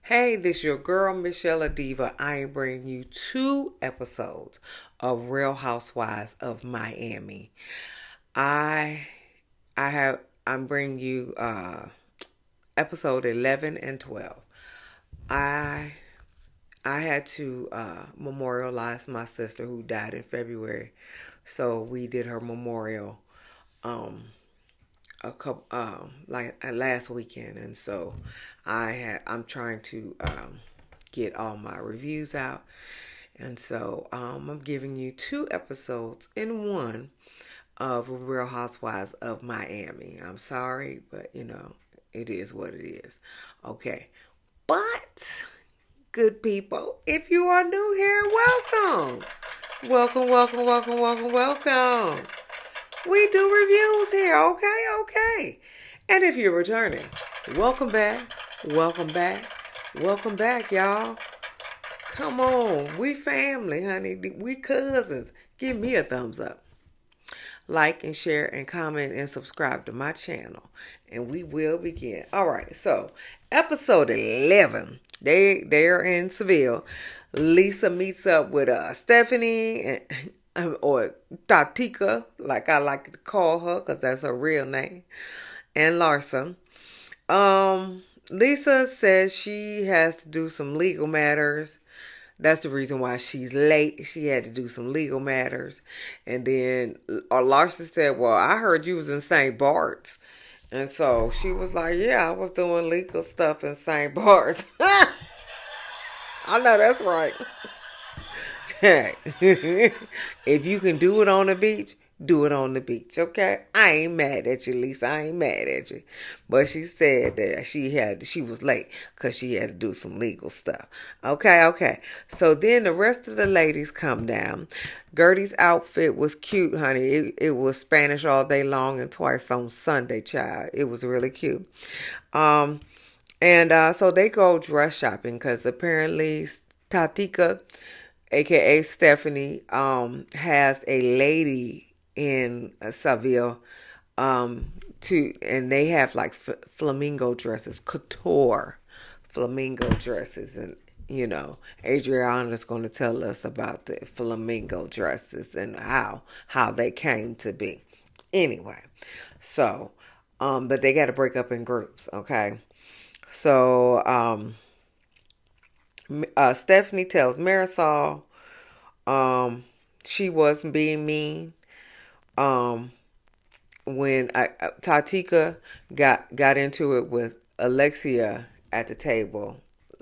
Hey, this your girl Michelle Diva. I am bringing you 2 episodes of Real Housewives of Miami. I I'm bringing you episode 11 and 12. I I had to memorialize my sister who died in February, so we did her memorial um a couple last weekend, and so I'm trying to get all my reviews out. And so I'm giving you 2 episodes in one of Real Housewives of Miami. I'm sorry, but it is what it is. Okay. But, good people, if you are new here, welcome. Welcome, welcome, welcome, welcome, welcome. We do reviews here, okay. And if you're returning, welcome back, welcome back, welcome back, y'all. Come on, we family, honey. We cousins. Give me a thumbs up. Like and share and comment and subscribe to my channel. And we will begin. All right, so episode 11. They're in Seville. Lisa meets up with Stephanie or Tatika, like I like to call her, because that's her real name, and Larsa. Lisa says she has to do some legal matters. That's the reason why she's late. She had to do some legal matters. And then Larsa said, well, I heard you was in St. Bart's. And so she was like, yeah, I was doing legal stuff in St. Bart's. I know that's right. If you can do it on the beach, do it on the beach, okay? I ain't mad at you, Lisa. I ain't mad at you. But she said that she was late because she had to do some legal stuff. Okay. So then the rest of the ladies come down. Gertie's outfit was cute, honey. It was Spanish all day long and twice on Sunday, child. It was really cute. And so they go dress shopping because apparently Tatika, aka Stephanie, has a lady in Seville, and they have like flamingo dresses, couture flamingo dresses, and Adriana's going to tell us about the flamingo dresses and how they came to be. Anyway, so but they got to break up in groups, okay? So Stephanie tells Marysol she wasn't being mean. When Tatika got into it with Alexia at the table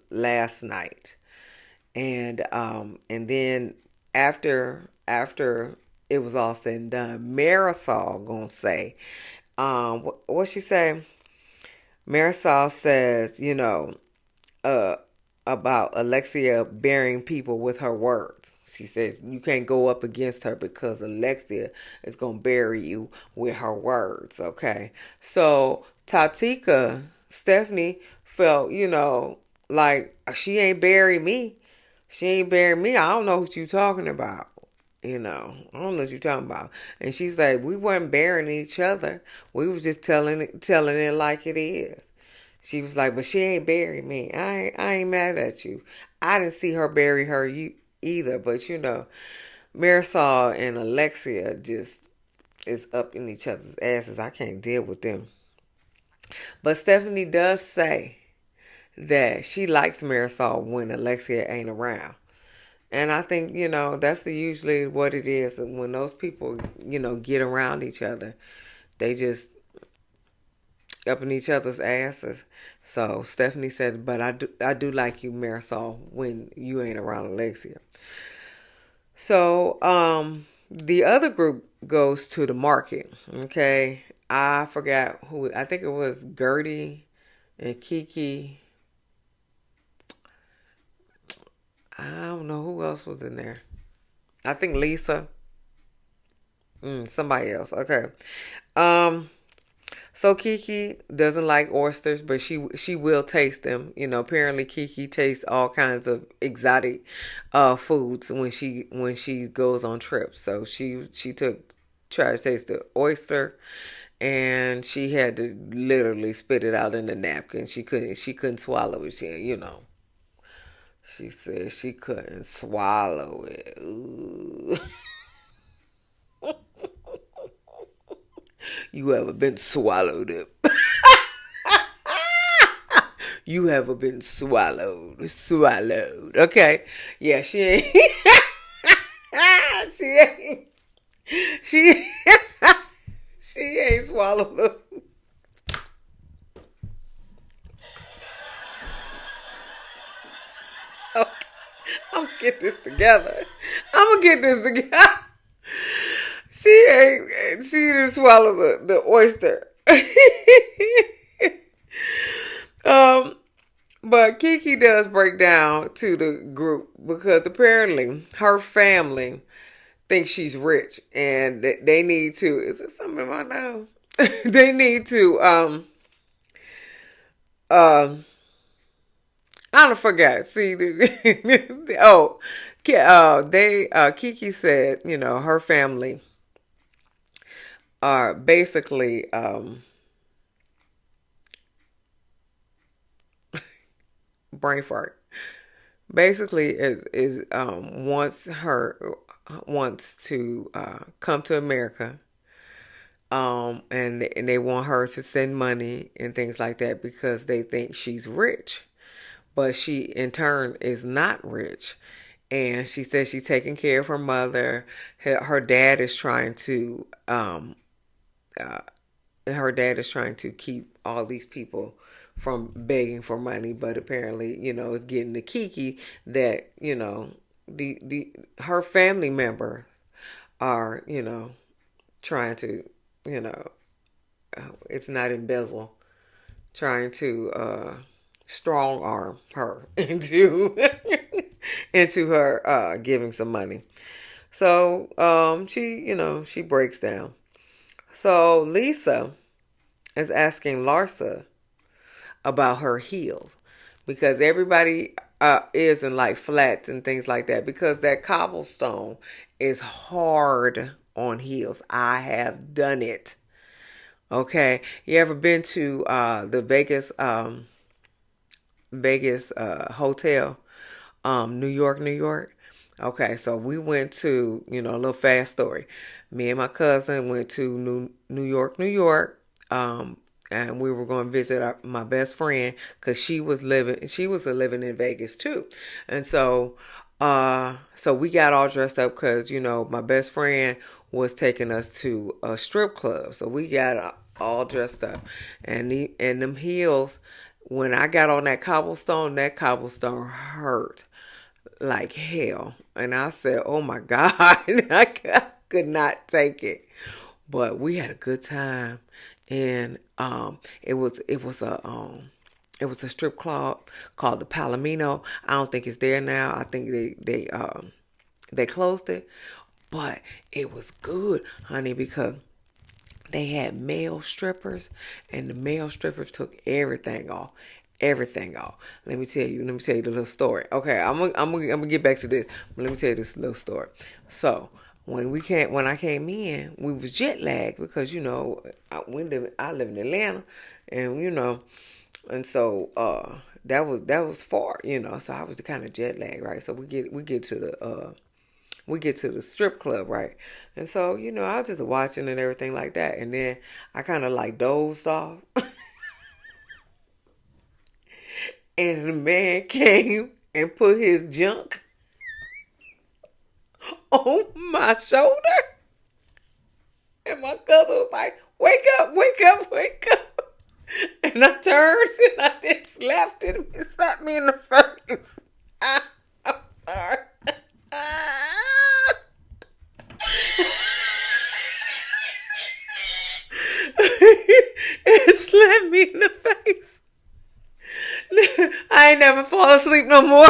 last night, and then after it was all said and done, Marysol gonna say, what she say? Marysol says, uh, about Alexia burying people with her words. She says you can't go up against her because Alexia is going to bury you with her words, okay? So Stephanie felt, like she ain't bury me. She ain't bury me. I don't know what you talking about. I don't know what you're talking about. And she's like, we weren't burying each other. We was just telling it like it is. She was like, but she ain't buried me. I ain't mad at you. I didn't see her bury her either. But Marysol and Alexia just is up in each other's asses. I can't deal with them. But Stephanie does say that she likes Marysol when Alexia ain't around. And I think, that's usually what it is. When those people, get around each other, they just up in each other's asses. So Stephanie said, but I do like you, Marysol, when you ain't around Alexia. So the other group goes to the market. Okay. I forgot who. I think it was Gertie and KiKi. I don't know who else was in there. I think Lisa. Somebody else. Okay. So KiKi doesn't like oysters, but she will taste them. Apparently KiKi tastes all kinds of exotic foods when she goes on trips. So she tried to taste the oyster, and she had to literally spit it out in the napkin. She couldn't swallow it. She said she couldn't swallow it. Ooh. You ever been swallowed up? You ever been swallowed? Swallowed. Okay. Yeah, she ain't. She ain't. She, she ain't swallowed up. Okay. I'm gonna get this together. I'm gonna get this together. She ain't. She didn't swallow the oyster. um, but KiKi does break down to the group because apparently her family thinks she's rich and they need to. Is there something in my nose? They need to. Um. I don't forget. See, oh, they KiKi said, her family are basically brain fart. Basically, is wants to come to America, and they want her to send money and things like that because they think she's rich, but she in turn is not rich. And she says she's taking care of her mother. Her dad is trying to uh, keep all these people from begging for money, but apparently, it's getting to KiKi that, the her family members are, trying to, you know, it's not embezzle, trying to strong arm her into into her giving some money. So she breaks down. So Lisa is asking Larsa about her heels because everybody is in like flats and things like that because that cobblestone is hard on heels. I have done it. Okay, you ever been to the Vegas hotel, New York, New York? Okay, so we went to, a little fast story. Me and my cousin went to New York, New York. And we were going to visit my best friend because she was living in Vegas too. And so we got all dressed up because, my best friend was taking us to a strip club. So we got all dressed up and them heels, when I got on that cobblestone hurt like hell. And I said, oh my God, I could not take it. But we had a good time. And it was a strip club called the Palomino. I don't think it's there now. I think they closed it. But it was good, honey, because they had male strippers, and the male strippers took everything off. Everything off. Let me tell you the little story. Okay, I'm gonna get back to this. But let me tell you this little story. So when I came in, we was jet lagged because I live in Atlanta, and and so that was far, so I was kind of jet lagged, right? So we get to the strip club, right? And so, I was just watching and everything like that. And then I kind of like dozed off. And the man came and put his junk on my shoulder. And my cousin was like, wake up, wake up, wake up. And I turned and I just slapped him. He slapped me in the face. I'm sorry. It slapped me in the face. I ain't never fall asleep no more.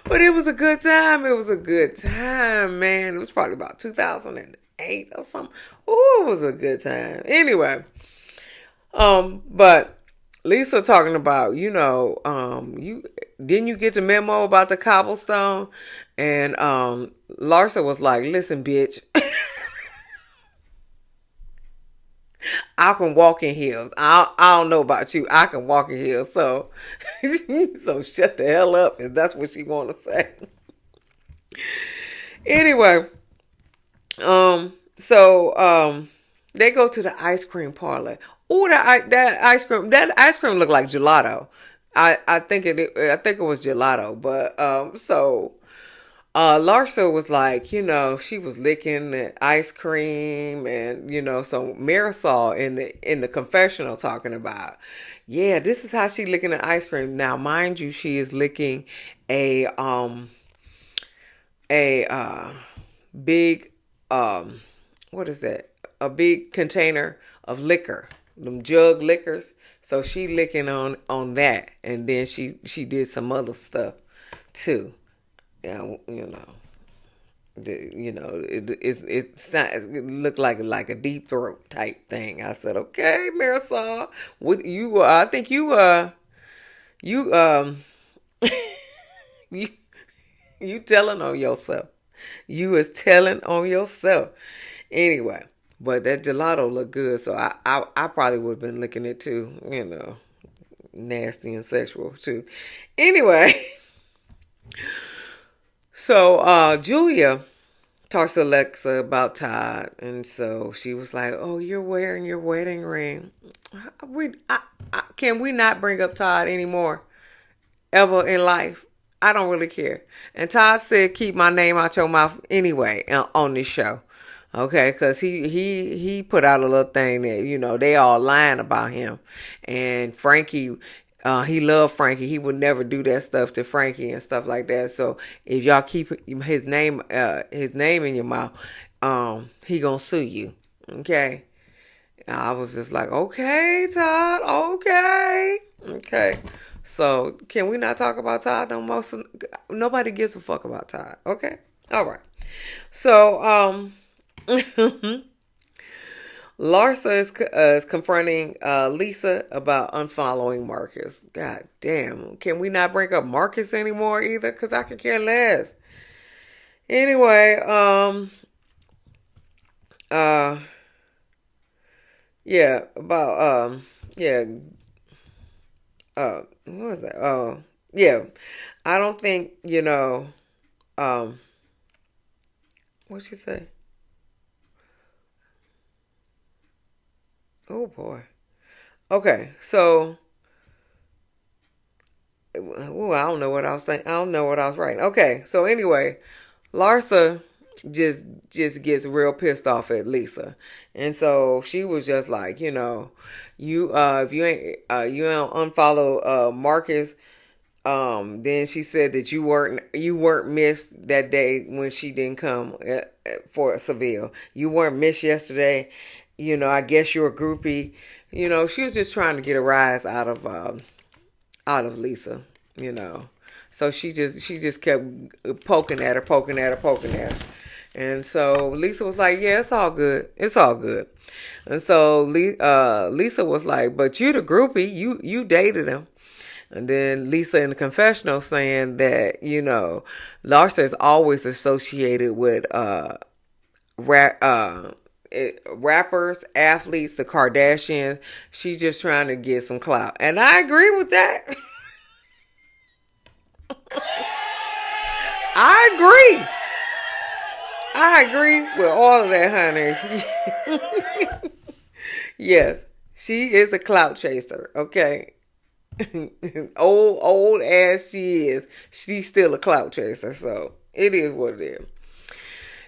But it was a good time. It was a good time, man. It was probably about 2008 or something. Oh, it was a good time. Anyway, but Lisa talking about, you didn't you get the memo about the cobblestone? And Larsa was like, listen, bitch. I can walk in heels. I don't know about you. I can walk in heels. So, so shut the hell up if that's what she want to say. Anyway, they go to the ice cream parlor. Oh, that ice cream looked like gelato. I think it was gelato, but Larsa was like, she was licking the ice cream, and so Marysol in the confessional talking about, yeah, this is how she licking the ice cream. Now, mind you, she is licking a a big what is that? A big container of liquor, them jug liquors. So she licking on that, and then she did some other stuff too. Yeah, it looked like a deep throat type thing. I said, okay, Marysol, what you? I think you you you telling on yourself. You is telling on yourself. Anyway, but that gelato looked good, so I probably would have been licking it too. Nasty and sexual too. Anyway, so Julia talks to Alexa about Todd, and so she was like, "Oh, you're wearing your wedding ring. Can we not bring up Todd anymore ever in life? I don't really care." And Todd said, "Keep my name out your mouth anyway on this show." Okay, because he put out a little thing that they all lying about him, and Frankie, he loved Frankie. He would never do that stuff to Frankie and stuff like that. So if y'all keep his name in your mouth, he gonna sue you. Okay, I was just like, okay, Todd, okay. So can we not talk about Todd no more? Nobody gives a fuck about Todd. Okay, all right. So Larsa is confronting Lisa about unfollowing Marcus. God damn. Can we not bring up Marcus anymore either? Because I could care less. Anyway, yeah, about, yeah, what was that? Oh, yeah. I don't think, what'd she say? Oh boy. Okay, so I don't know what I was thinking. I don't know what I was writing. Okay, so anyway, Larsa just gets real pissed off at Lisa, and so she was just like, you if you don't unfollow Marcus, then she said that you weren't missed that day when she didn't come for Seville. You weren't missed yesterday. I guess you're a groupie. She was just trying to get a rise out of Lisa. You know, so she just kept poking at her. And so Lisa was like, yeah, it's all good. It's all good. And so Lisa was like, but you the groupie. You dated him. And then Lisa in the confessional saying that, Larsa is always associated with rappers, athletes, the Kardashians. She's just trying to get some clout. And I agree with that. I agree with all of that, honey. Yes, she is a clout chaser, okay? old as she is, she's still a clout chaser, so it is what it is.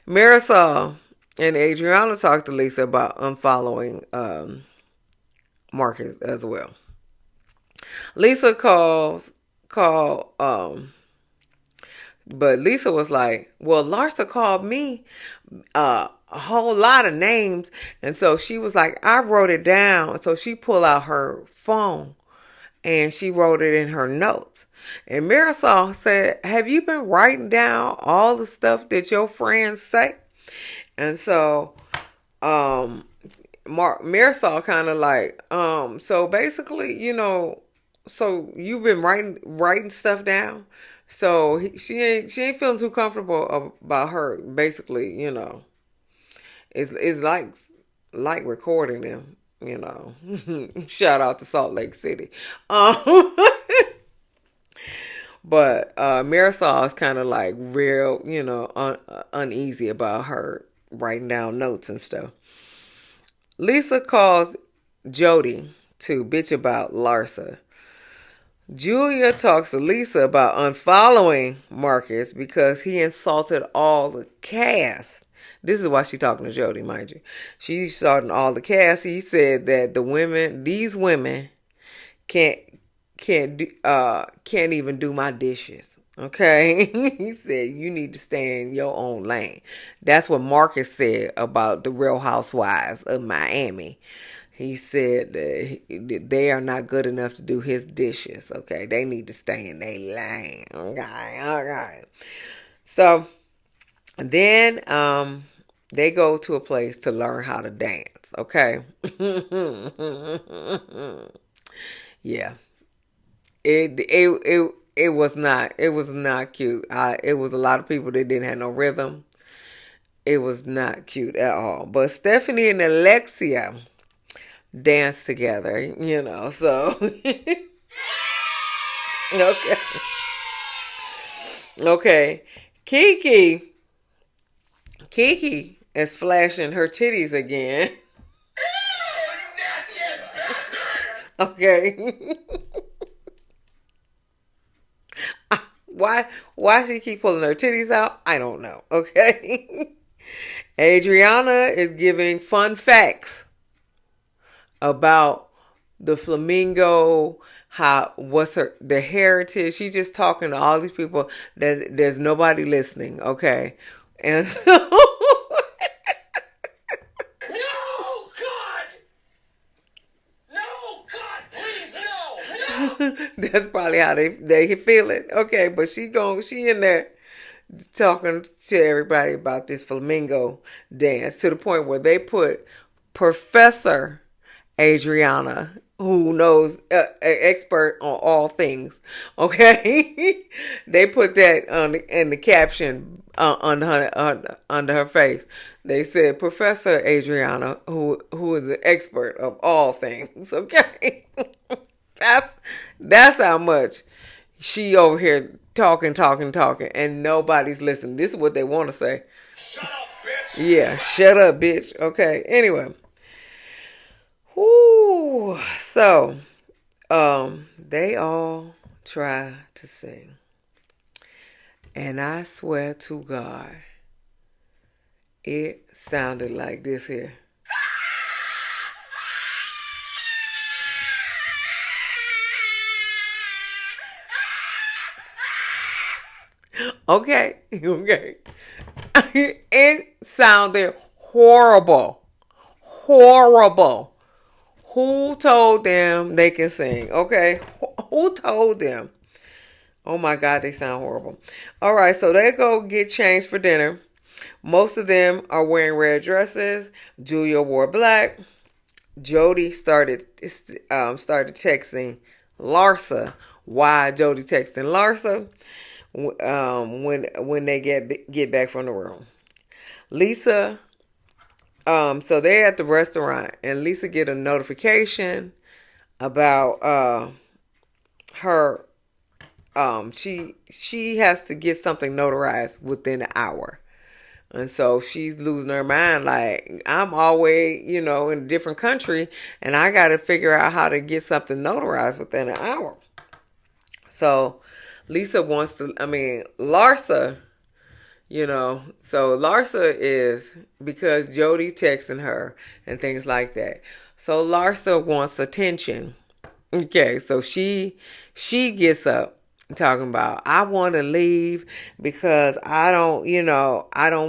Marysol and Adriana talked to Lisa about unfollowing Marcus as well. Lisa called but Lisa was like, well, Larsa called me a whole lot of names, and so she was like, I wrote it down. So she pulled out her phone and she wrote it in her notes. And Marysol said, have you been writing down all the stuff that your friends say? And so Marysol kind of like, so basically, so you've been writing stuff down. So she ain't feeling too comfortable about her. Basically, it's like recording them. you know. Shout out to Salt Lake City. Um, but Marysol is kind of like real, uneasy about her writing down notes and stuff. Lisa calls Jody to bitch about Larsa. Julia talks to Lisa about unfollowing Marcus because he insulted all the cast. This is why she's talking to Jody, mind you. She's insulting all the cast. He said that these women can't can't even do my dishes. Okay, he said you need to stay in your own lane. That's what Marcus said about the Real Housewives of Miami. He said that they are not good enough to do his dishes. Okay, they need to stay in their lane. Okay, all right. So then they go to a place to learn how to dance. Okay. Yeah. It was not cute. It was a lot of people that didn't have no rhythm. It was not cute at all. But Stephanie and Alexia danced together, so okay. Okay. KiKi KiKi is flashing her titties again. Okay. Why she keep pulling her titties out? I don't know. Okay. Adriana is giving fun facts about the flamingo, what's the heritage. She's just talking to all these people that there's nobody listening, okay? And so No, God! No, God, please, no! that's probably how they feel it. Okay, but she in there talking to everybody about this flamingo dance to the point where they put Professor Adriana, who knows, an expert on all things. Okay, they put that in the caption under her face. They said Professor Adriana, who is an expert of all things. Okay, that's how much she over here talking, and nobody's listening. This is what they want to say. Shut up, bitch! Yeah, shut up, bitch. Okay. Anyway. Whoo. So, they all try to sing. And I swear to God, it sounded like this here. Okay. Okay. It sounded horrible. Horrible. Who told them they can sing? Okay. Who told them? Oh my God, they sound horrible. All right, so they go get changed for dinner. Most of them are wearing red dresses. Julia wore black. Jody started texting Larsa. Why Jody texting Larsa? When they get back from the room. Lisa, so they're at the restaurant, and Lisa get a notification about her. She has to get something notarized within an hour. And so she's losing her mind. Like, I'm always, in a different country, and I got to figure out how to get something notarized within an hour. So Larsa, so Larsa is, because Jody texting her and things like that. So Larsa wants attention. Okay, so she gets up talking about, I want to leave because I don't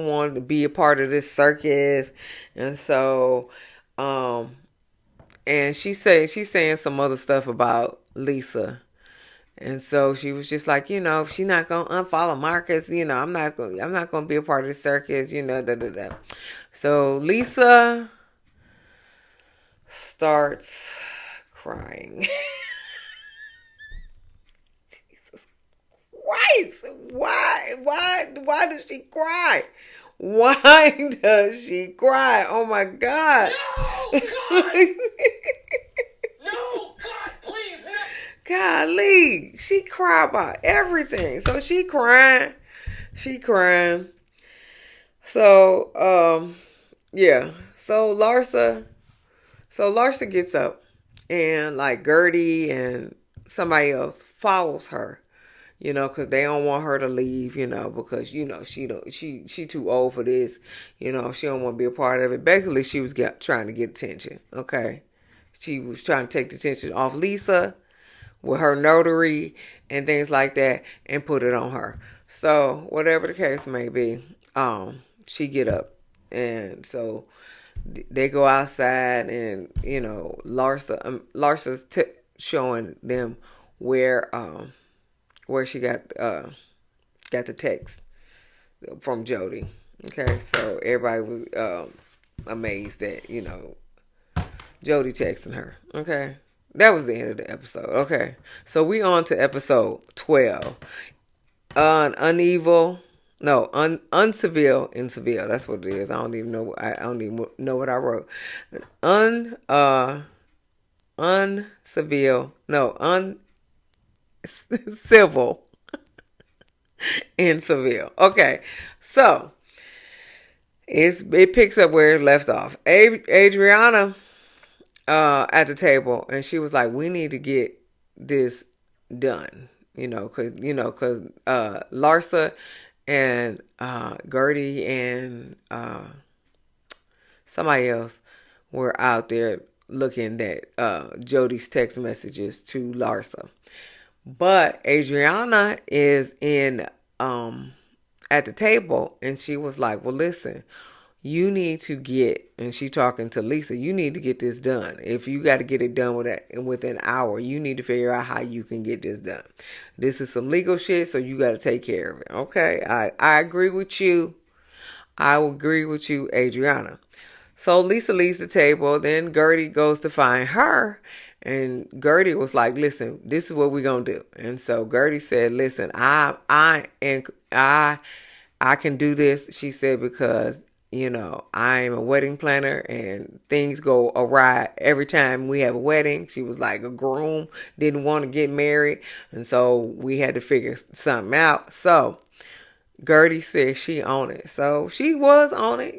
want to be a part of this circus. And so and she's saying some other stuff about Lisa. And so she was just like, she's not gonna unfollow Marcus, I'm not gonna be a part of the circus, da da da. So Lisa starts crying. Jesus Christ. Why does she cry? Why does she cry? Oh my God. No, God! No, God, please, no! Golly, she cry about everything. So she crying. She crying. So, yeah. So Larsa gets up and like Gertie and somebody else follows her, because they don't want her to leave, because she too old for this, she don't want to be a part of it. Basically, she was trying to get attention. Okay, she was trying to take the attention off Lisa with her notary and things like that, and put it on her. So whatever the case may be, she get up, and so they go outside, and Larsa's showing them where she got the text from Jody. Okay, so everybody was amazed that Jody texting her. Okay, that was the end of the episode. Okay, so we on to episode 12. Uncivil in Seville. That's what it is. I don't even know. I don't even know what I wrote. Uncivil. No, uncivil in Seville. Okay, so it picks up where it left off. Adriana at the table, and she was like, "We need to get this done." Because Larsa and Gertie and somebody else were out there looking at Jody's text messages to Larsa. But Adriana is in at the table, and she was like, "Well, listen, you need to get," and she talking to Lisa, "you need to get this done. If you got to get it done within an hour, you need to figure out how you can get this done. This is some legal shit, so you got to take care of it." Okay, I agree with you. I will agree with you, Adriana. So Lisa leaves the table. Then Gertie goes to find her. And Gertie was like, "Listen, this is what we're going to do." And so Gertie said, "Listen, I can do this." She said, "Because, I'm a wedding planner and things go awry every time we have a wedding." She was like, a groom didn't want to get married. And so we had to figure something out. So Gertie said she on it. So she was on it,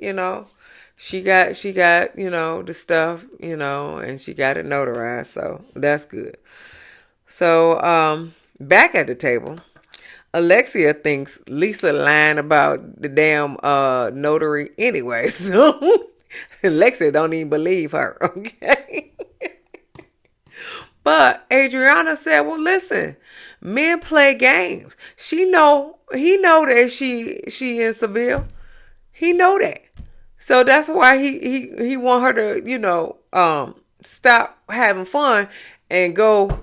She got, the stuff, and she got it notarized. So that's good. So, back at the table, Alexia thinks Lisa lying about the damn notary anyway. So Alexia don't even believe her, okay? But Adriana said, "Well, listen, men play games. He know that she in Seville. He know that. So that's why he want her to, stop having fun and go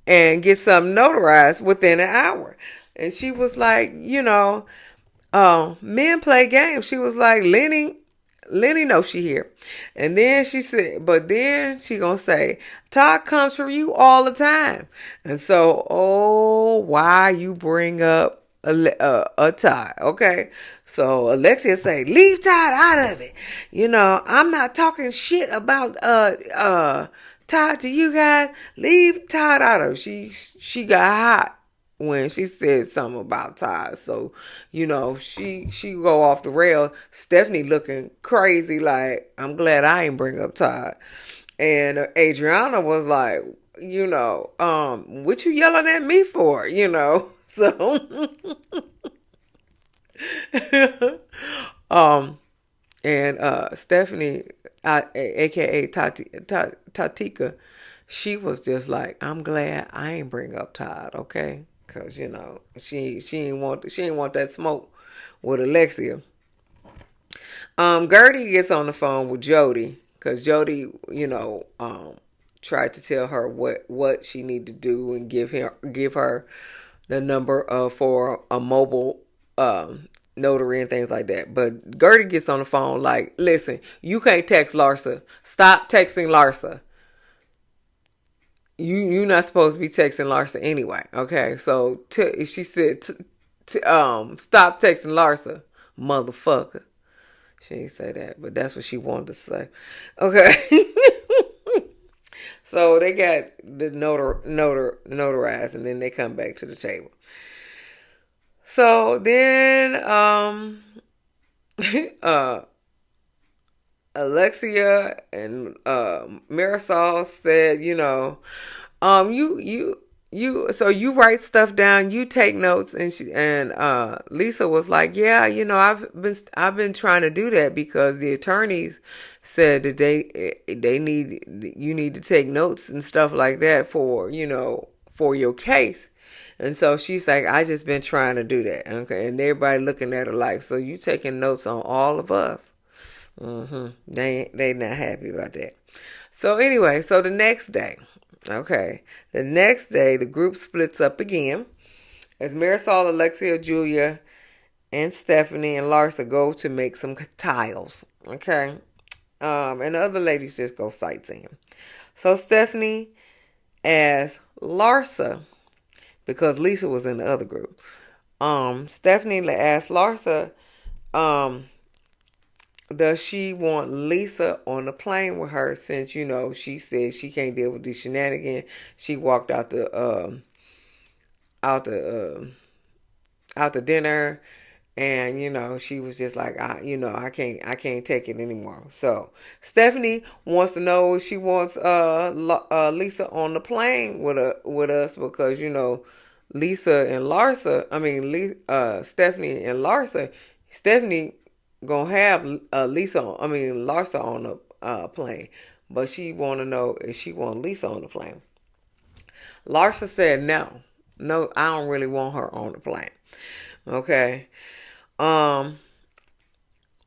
and get something notarized within an hour." And she was like, men play games. She was like, Lenny knows she here. And then she said, but then she gonna say, "Todd comes for you all the time." And so, why you bring up a Todd? Okay. So Alexia say, "Leave Todd out of it. I'm not talking shit about Todd to you guys. Leave Todd out of it." She got hot when she said something about Todd. So, she go off the rail. Stephanie looking crazy like, "I'm glad I ain't bring up Todd." And Adriana was like, "What you yelling at me for?" So and Stephanie, aka Tatika, she was just like, "I'm glad I ain't bring up Todd, okay?" Because she ain't want that smoke with Alexia. Gertie gets on the phone with Jody because Jody, tried to tell her what she need to do and give her the number for a mobile notary and things like that. But Gertie gets on the phone like, "Listen, you can't text Larsa. Stop texting Larsa. You're not supposed to be texting Larsa anyway." Okay, so she said, "Stop texting Larsa, motherfucker." She didn't say that, but that's what she wanted to say. Okay. So they got the notarized, and then they come back to the table. So then, uh, Alexia and Marysol said, so you write stuff down, you take notes, and Lisa was like, yeah, I've been trying to do that because the attorneys said that you need to take notes and stuff like that for your case. And so she's like, I just been trying to do that. Okay. And everybody looking at her like, so you taking notes on all of us. They not happy about that. So anyway, so the next day, the group splits up again as Marysol, Alexia, Julia, and Stephanie and Larsa go to make some tiles. Okay, and the other ladies just go sightseeing. So Stephanie asked Larsa, because Lisa was in the other group. Stephanie asked Larsa, does she want Lisa on the plane with her, since she said she can't deal with these shenanigans. She walked out the dinner, and she was just like, I can't take it anymore. So Stephanie wants to know if she wants Lisa on the plane with us, because Lisa and Larsa, Stephanie and Larsa, Stephanie gonna have Larsa on the plane, but she want to know if she want Lisa on the plane. Larsa said no, I don't really want her on the plane. Okay.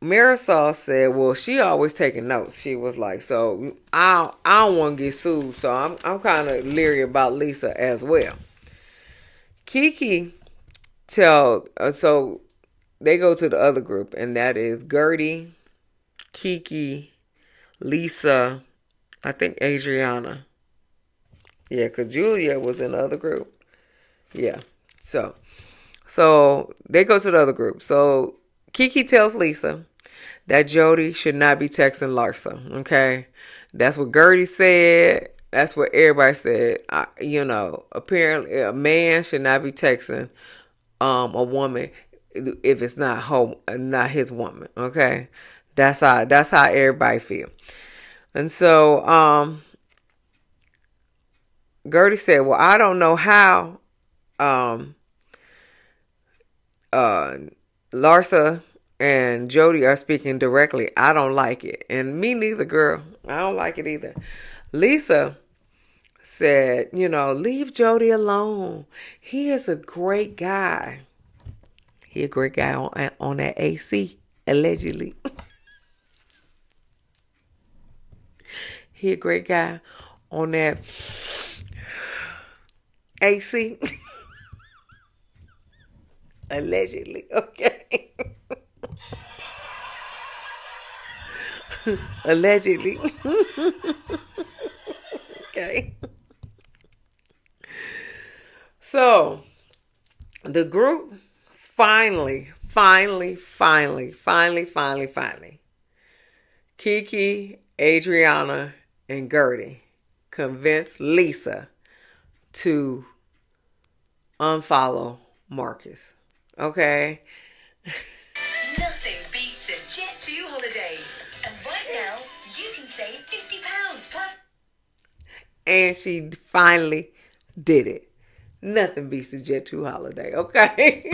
Marysol said, well, she always taking notes. She was like, so I don't want to get sued, so I'm kind of leery about Lisa as well. KiKi so they go to the other group, and that is Gertie, KiKi, Lisa, I think Adriana. Yeah, because Julia was in the other group. Yeah. So they go to the other group. So KiKi tells Lisa that Jody should not be texting Larsa. Okay. That's what Gertie said. That's what everybody said. Apparently a man should not be texting a woman if it's not his woman. Okay. That's how everybody feel. And so Gertie said, well, I don't know how Larsa and Jody are speaking directly. I don't like it. And me neither, girl. I don't like it either. Lisa said, leave Jody alone. He is a great guy. He a great guy on that AC, allegedly. He a great guy on that AC. Allegedly, okay. Allegedly. Okay. So the group finally, KiKi, Adriana, and Gertie convinced Lisa to unfollow Marcus. Okay? Nothing beats a Jet2 holiday. And right now, you can save £50 per... And she finally did it. Nothing beats a Jet2 holiday, okay?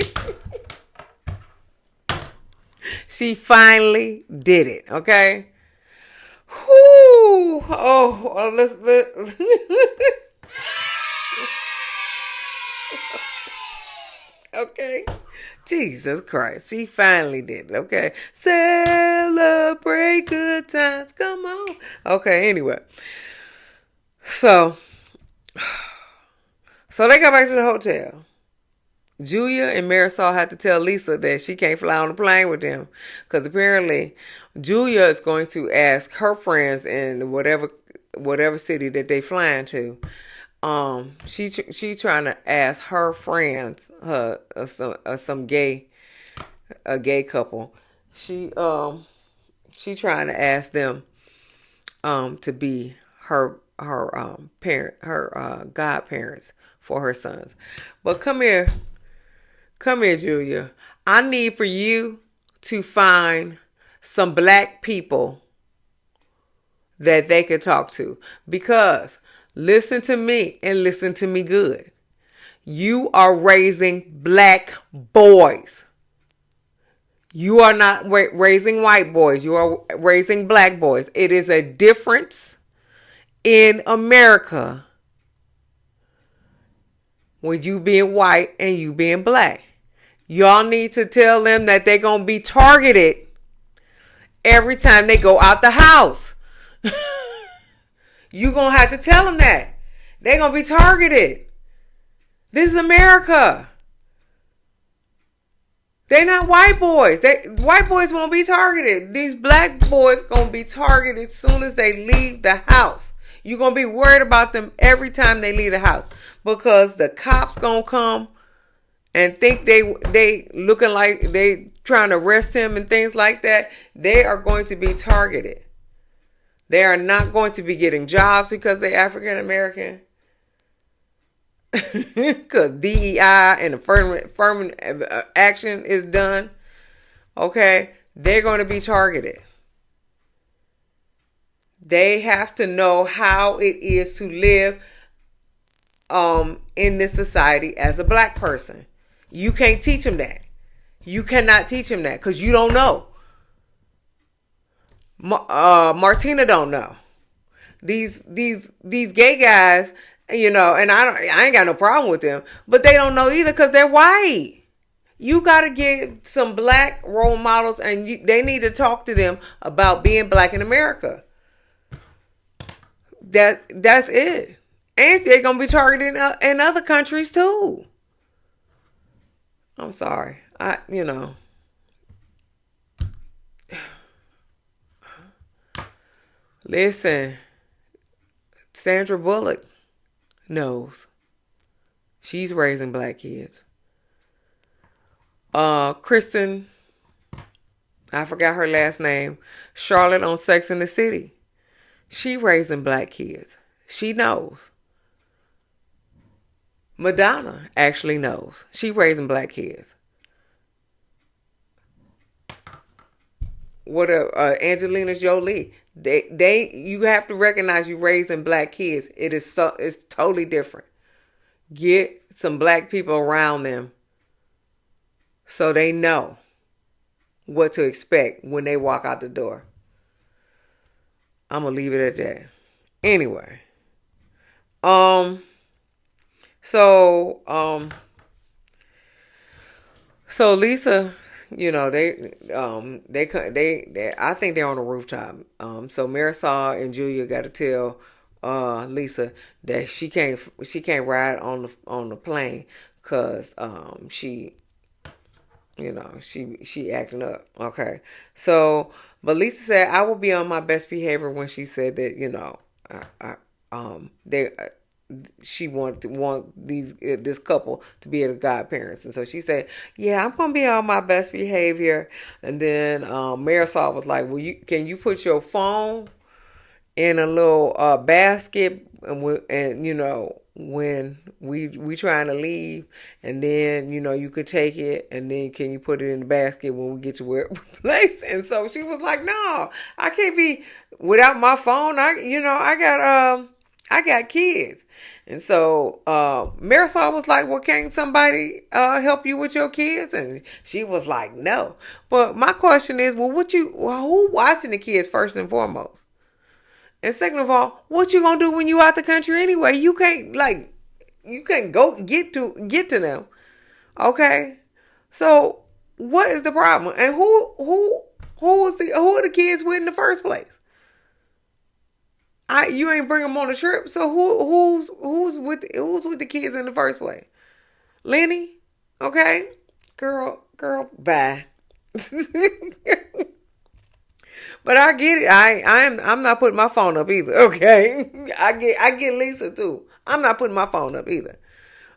She finally did it, okay? Whoo! Oh, let's okay. Jesus Christ. She finally did it. Okay. Celebrate good times. Come on. Okay, anyway. So they got back to the hotel. Julia and Marysol had to tell Lisa that she can't fly on the plane with them, because apparently Julia is going to ask her friends in whatever city that they flying to. She trying to ask her friends, a gay couple. She She trying to ask them to be her parent, her godparents for her sons. But come here, Julia. I need for you to find some black people that they can talk to, because listen to me and listen to me good. You are raising black boys. You are not raising white boys. You are raising black boys. It is a difference in America when you being white and you being black. Y'all need to tell them that they're going to be targeted every time they go out the house. You're going to have to tell them that. They're going to be targeted. This is America. They're not white boys. White boys won't be targeted. These black boys going to be targeted as soon as they leave the house. You're going to be worried about them every time they leave the house, because the cops going to come and think they looking like they trying to arrest him and things like that. They are going to be targeted. They are not going to be getting jobs because they're African American. Because DEI and affirmative action is done. Okay? They're going to be targeted. They have to know how it is to live in this society as a black person. You can't teach them that. You cannot teach them that because you don't know. Martina don't know. These gay guys, you know, and I ain't got no problem with them, but they don't know either because they're white. You got to get some black role models, and they need to talk to them about being black in America. That's it. And they're going to be targeted in other countries too. I'm sorry. Listen, Sandra Bullock knows. She's raising black kids. Kristen, I forgot her last name, Charlotte on Sex and the City. She raising black kids. She knows. Madonna actually knows. She raising black kids. What Angelina Jolie. You have to recognize you raising black kids. It's totally different. Get some black people around them so they know what to expect when they walk out the door. I'm gonna leave it at that. Anyway, so Lisa, you know, they I think they're on a rooftop. So Marysol and Julia got to tell Lisa that she can't ride on the plane because she acting up. Okay, so but Lisa said I will be on my best behavior when she said that, you know, she want this couple to be the godparents, and so she said, "Yeah, I'm gonna be on my best behavior." And then Marysol was like, "Well, can you put your phone in a little basket, and you know, when we trying to leave, and then you know you could take it, and then can you put it in the basket when we get to where place?" And so she was like, "No, I can't be without my phone. I got kids." And so Marysol was like, "Well, can't somebody help you with your kids?" And she was like, "No." But my question is, well, who watching the kids first and foremost? And second of all, what you gonna do when you out the country anyway? You can't go get to them. Okay? So what is the problem? And who are the kids with in the first place? You ain't bring them on the trip, so who's with the kids in the first place? Lenny, okay, girl, bye. But I get it. I'm not putting my phone up either. Okay, I get Lisa too. I'm not putting my phone up either.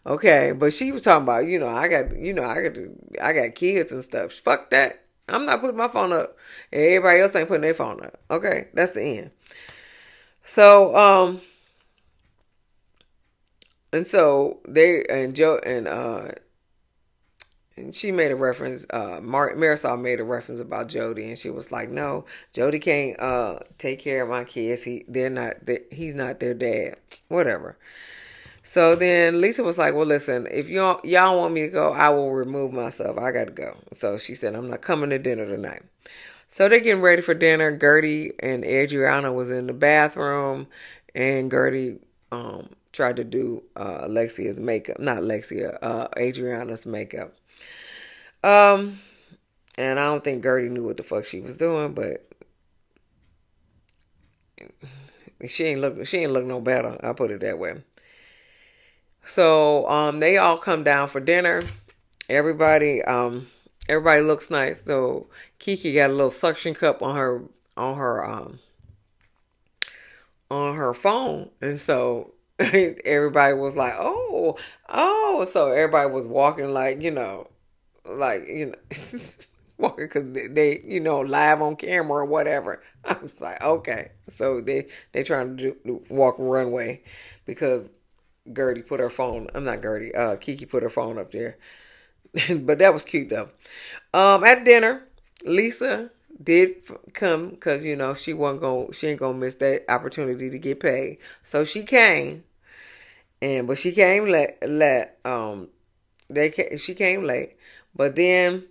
Okay, but she was talking about, I got kids and stuff. Fuck that. I'm not putting my phone up. Everybody else ain't putting their phone up. Okay, that's the end. So, and so they and Joe and she made a reference. Marysol made a reference about Jody, and she was like, "No, Jody can't take care of my kids. He's not their dad. Whatever." So then Lisa was like, "Well, listen, if y'all want me to go, I will remove myself. I got to go." So she said, "I'm not coming to dinner tonight." So they're getting ready for dinner. Gertie and Adriana was in the bathroom, and Gertie tried to do Alexia's makeup. Not Alexia, Adriana's makeup. Um, and I don't think Gertie knew what the fuck she was doing, but she ain't look no better. I'll put it that way. So they all come down for dinner. Everybody looks nice. So KiKi got a little suction cup on her phone, and so everybody was like, oh. So everybody was walking walking because they live on camera or whatever. I was like, okay. So they trying to walk runway because Gertie put her phone. I'm not Gertie. KiKi put her phone up there, but that was cute though. At dinner, Lisa did come because she ain't gonna miss that opportunity to get paid. So she came, but she came she came late. But then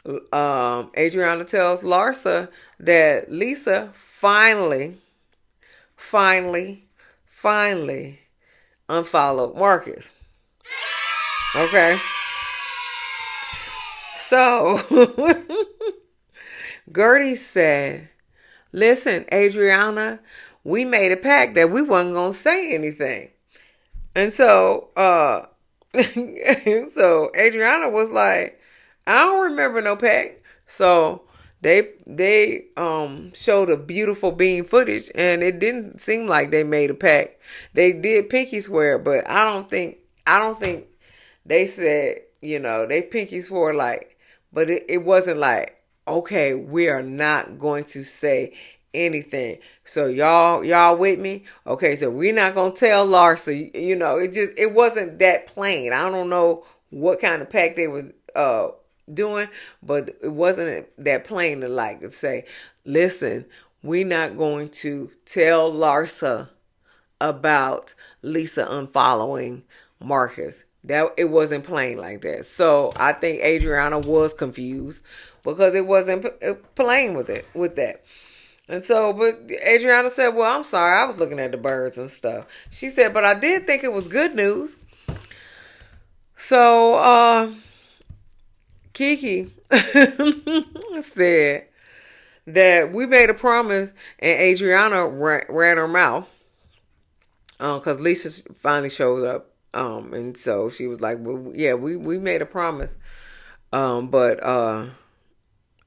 Adriana tells Larsa that Lisa finally unfollowed Marcus. Okay. So Gertie said, "Listen, Adriana, we made a pact that we wasn't gonna say anything." And so so Adriana was like, "I don't remember no pact." So they showed a beautiful beam footage, and it didn't seem like they made a pact. They did pinky swear, but I don't think they said, they pinky swore but it wasn't like, okay, we are not going to say anything. So y'all with me? Okay, so we're not gonna tell Larsa. It wasn't that plain. I don't know what kind of pact they were doing, but it wasn't that plain to say, listen, we're not going to tell Larsa about Lisa unfollowing Marcus. That it wasn't plain like that. So I think Adriana was confused because it wasn't plain with that. And so, but Adriana said, "Well, I'm sorry, I was looking at the birds and stuff." She said, "But I did think it was good news." So KiKi said that we made a promise, and Adriana ran her mouth because Lisa finally showed up. And so she was like, "Well, yeah, we made a promise." But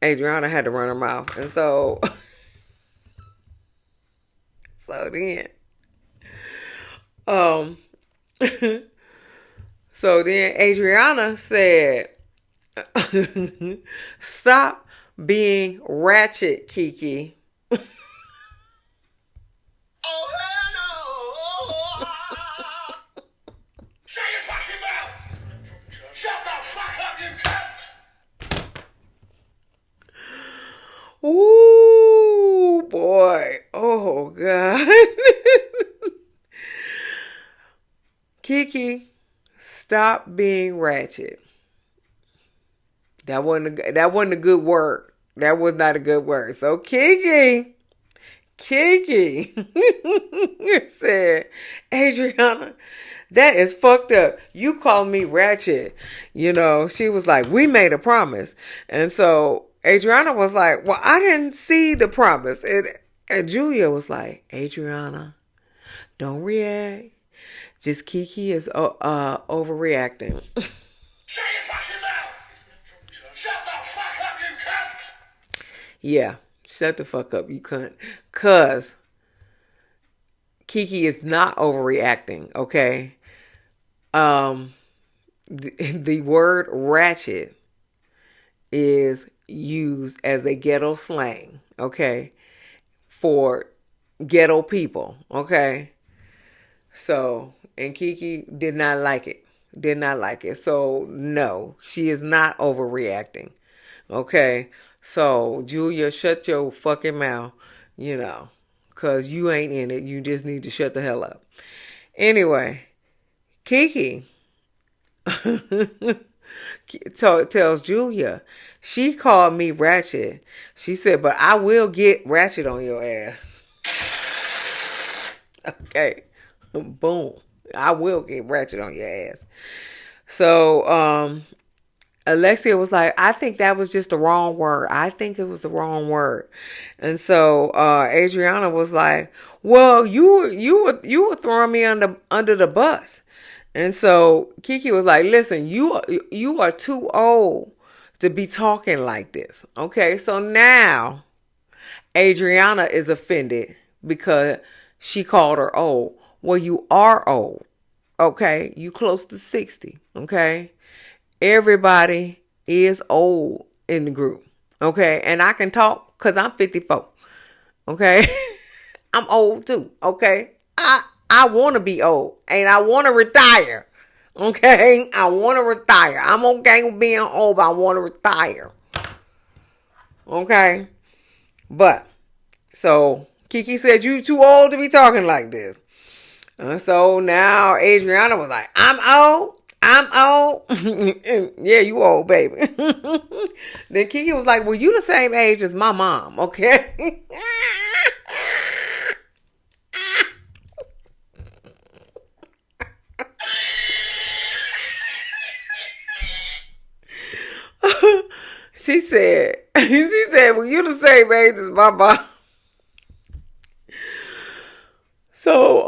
Adriana had to run her mouth. And so then so then Adriana said, "Stop being ratchet, KiKi." Oh, hell no! Shut your fucking mouth! Shut the fuck up, you cunt! Ooh, boy. Oh, God. KiKi, stop being ratchet. That wasn't a good word. That was not a good word. So KiKi said, "Adriana, that is fucked up. You called me ratchet." She was like, "We made a promise." And so Adriana was like, "Well, I didn't see the promise." And Julia was like, "Adriana, don't react. Just KiKi is overreacting." Shut your fucking mouth! Shut the fuck up, you cunt! Yeah, shut the fuck up, you cunt. Cause KiKi is not overreacting, okay? The word ratchet is used as a ghetto slang, okay, for ghetto people, okay? So, and KiKi did not like it. Did not like it. So, no, she is not overreacting, okay? So, Julia, shut your fucking mouth, because you ain't in it. You just need to shut the hell up. Anyway, KiKi tells Julia, she called me ratchet. She said, but I will get ratchet on your ass. Okay. Boom. I will get ratchet on your ass. So, Alexia was like, I think that was just the wrong word. I think it was the wrong word. And so, Adriana was like, well, you were throwing me under the bus. And so KiKi was like, listen, you are too old to be talking like this. Okay. So now Adriana is offended because she called her old. Well, you are old. Okay. You close to 60. Okay. Everybody is old in the group. Okay. And I can talk because I'm 54. Okay. I'm old too. Okay. I want to be old and I want to retire. Okay. I want to retire. I'm okay with being old, but I want to retire. Okay. But so KiKi said, you too old to be talking like this. So now Adriana was like, I'm old. Yeah, you old, baby. Then KiKi was like, well, you the same age as my mom, okay? She said, well, you the same age as my mom. So,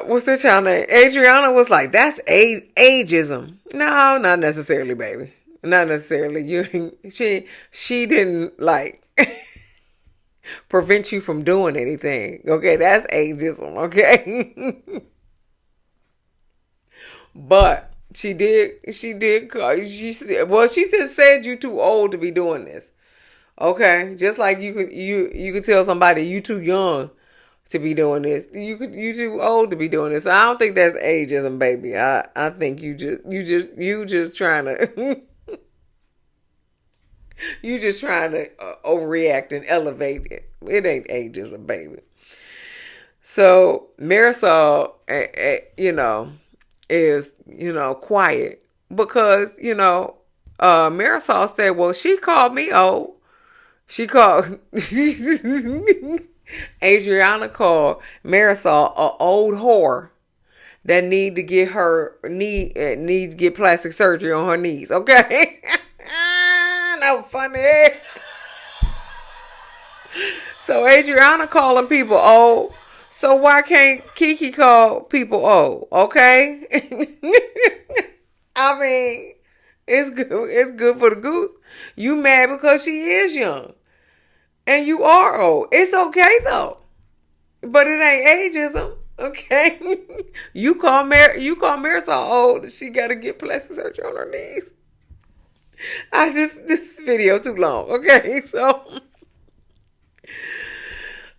what's that child name? Adriana was like, that's ageism. No, not necessarily, baby. Not necessarily. She didn't like prevent you from doing anything. Okay, that's ageism. Okay. But she said you too old to be doing this. Okay, just like you could tell somebody you too young to be doing this. You too old to be doing this. So I don't think that's ageism, baby. I think you just trying to you just trying to overreact and elevate it. It ain't ageism, baby. So Marysol, is quiet because Marysol said, well, she called me old. She called Adriana called Marysol a old whore that need to get plastic surgery on her knees. Okay, that was funny. So Adriana calling people old. So why can't KiKi call people old? Okay, I mean, it's good. It's good for the goose. You mad because she is young. And you are old. It's okay though. But it ain't ageism. Okay. You call Marysol old. She gotta get plastic surgery on her knees. This video too long. Okay.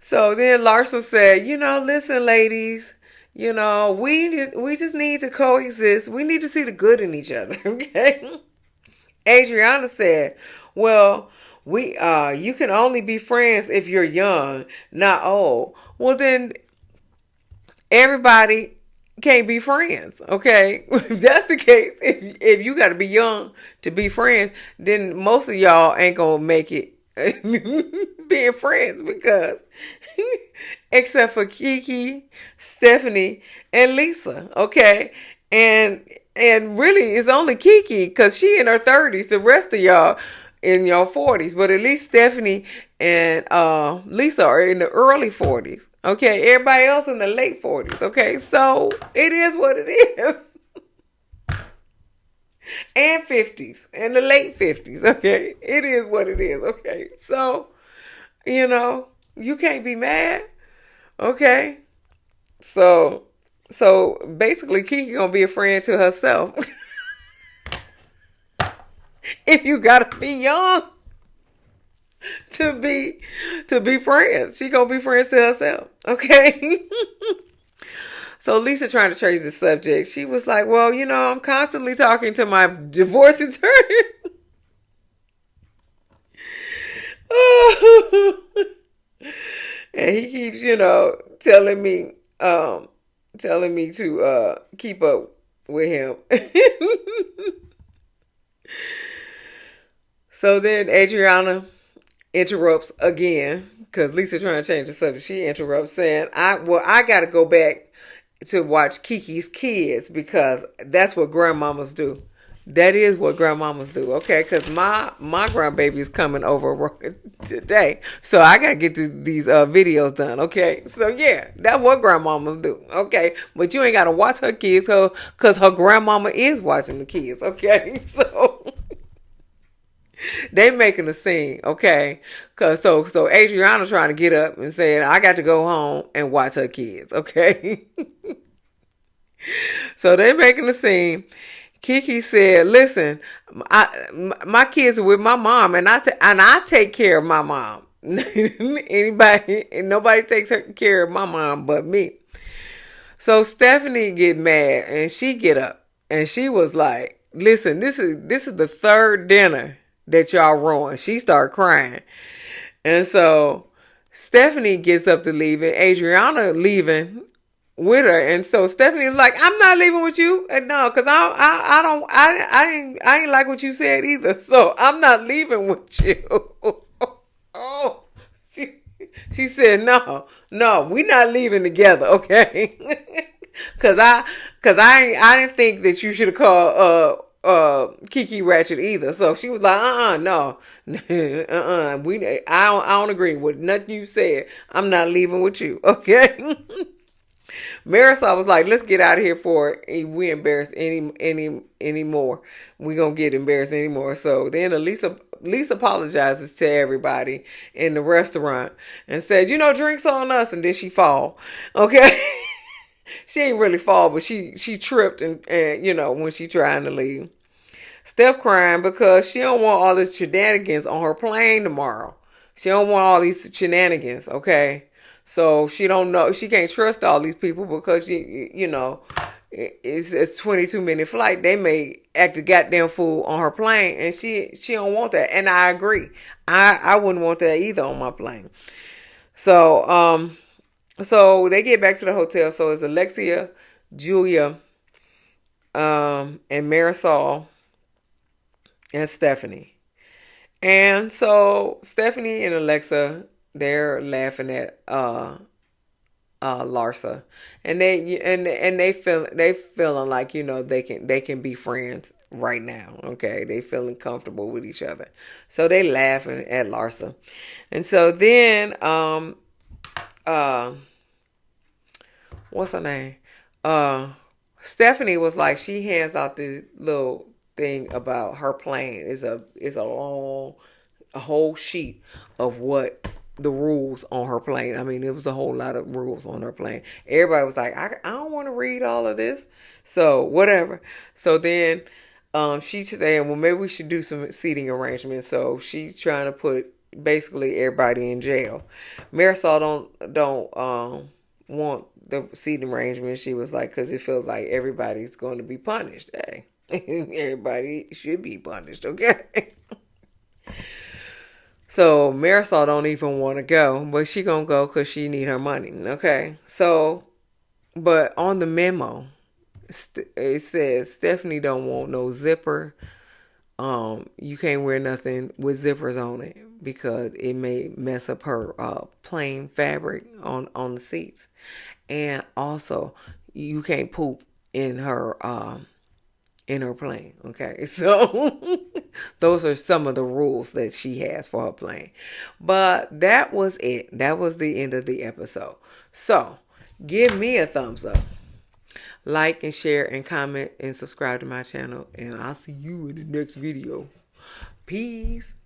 So then Larsa said, listen, ladies, we just need to coexist. We need to see the good in each other. Okay. Adriana said, well, you can only be friends if you're young, not old. Well, then everybody can't be friends, okay? If that's the case, if you got to be young to be friends, then most of y'all ain't gonna make it being friends because except for KiKi, Stephanie, and Lisa, okay? And really, it's only KiKi because she in her 30s. The rest of y'all in your 40s, but at least Stephanie and Lisa are in the early 40s. Okay, everybody else in the late 40s. Okay, so it is what it is. And 50s and the late 50s. Okay, it is what it is. Okay, so you can't be mad. Okay, so basically KiKi gonna be a friend to herself. If you gotta be young to be friends. She gonna be friends to herself. Okay. So Lisa trying to change the subject. She was like, well, you know, I'm constantly talking to my divorce attorney. And he keeps, you know, telling me to keep up with him. So then Adriana interrupts again because Lisa trying to change the subject. She interrupts saying, I got to go back to watch KiKi's kids because that's what grandmamas do. That is what grandmamas do, okay? Because my grandbaby is coming over today, so I gotta get these videos done, okay? So yeah, that's what grandmamas do, okay? But you ain't gotta watch her kids, because her grandmama is watching the kids, okay? So they making a scene, okay? Cause so Adriana trying to get up and saying I got to go home and watch her kids, okay? So they making a scene. KiKi said, "Listen, my kids are with my mom, and I take care of my mom. Nobody takes care of my mom but me." So Stephanie get mad and she get up and she was like, "Listen, this is the third dinner that y'all ruined." She started crying, and so Stephanie gets up to leave, and Adriana leaving with her, and so Stephanie's like, "I'm not leaving with you, and no, because I ain't like what you said either, so I'm not leaving with you." Oh, she said, no, we not leaving together, okay? Because I didn't think that you should have called KiKi ratchet either. So she was like, no, I don't agree with nothing you said. I'm not leaving with you, okay? Marysol was like, let's get out of here before we embarrass anymore. We gonna get embarrassed anymore. So then Lisa apologizes to everybody in the restaurant and said, drinks on us, and then she fall. Okay. She ain't really fall, but she tripped and when she trying to leave. Steph crying because she don't want all this shenanigans on her plane tomorrow. She don't want all these shenanigans, okay? So she don't know, she can't trust all these people because it's a 22-minute flight. They may act a goddamn fool on her plane, and she don't want that. And I agree. I wouldn't want that either on my plane. So so they get back to the hotel. So it's Alexia, Julia, and Marysol and Stephanie. And so Stephanie and Alexa, they're laughing at Larsa, and they feeling like they can be friends right now. Okay, they feeling comfortable with each other, so they laughing at Larsa, and so then what's her name? Stephanie was like, she hands out this little thing about her plane. It's a whole sheet of what the rules on her plane. I mean, it was a whole lot of rules on her plane. Everybody was like, I don't want to read all of this. So whatever. So then she saying, well, maybe we should do some seating arrangements. So she trying to put basically everybody in jail. Marysol don't want the seating arrangement. She was like, because it feels like everybody's going to be punished. Hey, everybody should be punished, okay? So Marysol don't even want to go, but she gonna go because she need her money, okay? So, but on the memo, it says Stephanie don't want no zipper. You can't wear nothing with zippers on it because it may mess up her plain fabric on the seats, and also you can't poop in her plane. Okay, so those are some of the rules that she has for her plane. But that was it. That was the end of the episode. So give me a thumbs up, like and share and comment and subscribe to my channel, and I'll see you in the next video. Peace.